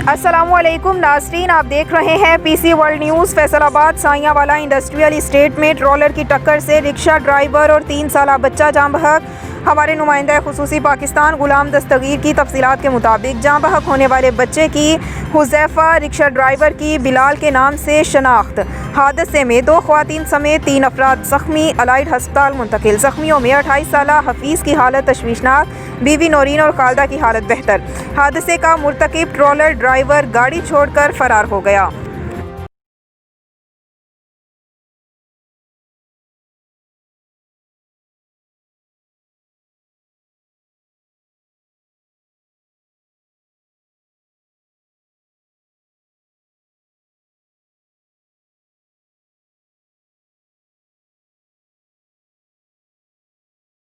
अस्सलाम वालेकुम नाज़रीन, आप देख रहे हैं PC world news. Faisalabad Sahianwala industrial estate में ट्रॉलर की टक्कर से रिक्शा ड्राइवर और 3 साला बच्चा जाँ बहक। हमारे नुमाइंदा खुसूसी पाकिस्तान गुलाम दस्तगीर की तफसीलात के मुताबिक जाँ बहक होने वाले बच्चे की हुज़ैफ़ा, रिक्शा ड्राइवर की बिलाल के नाम से शनाख्त। हादसे में 2 ख़वातीन समेत 3 अफराद ज़ख्मी, अलाइड हस्पताल मुंतकिल। ज़ख्मियों में 28 साला हफीज़ की हालत तशवीशनाक, बीवी नौरीन और खालदा की हालत बेहतर। हादसे का मुर्तकिब ट्रॉलर ड्राइवर गाड़ी छोड़कर फरार हो गया।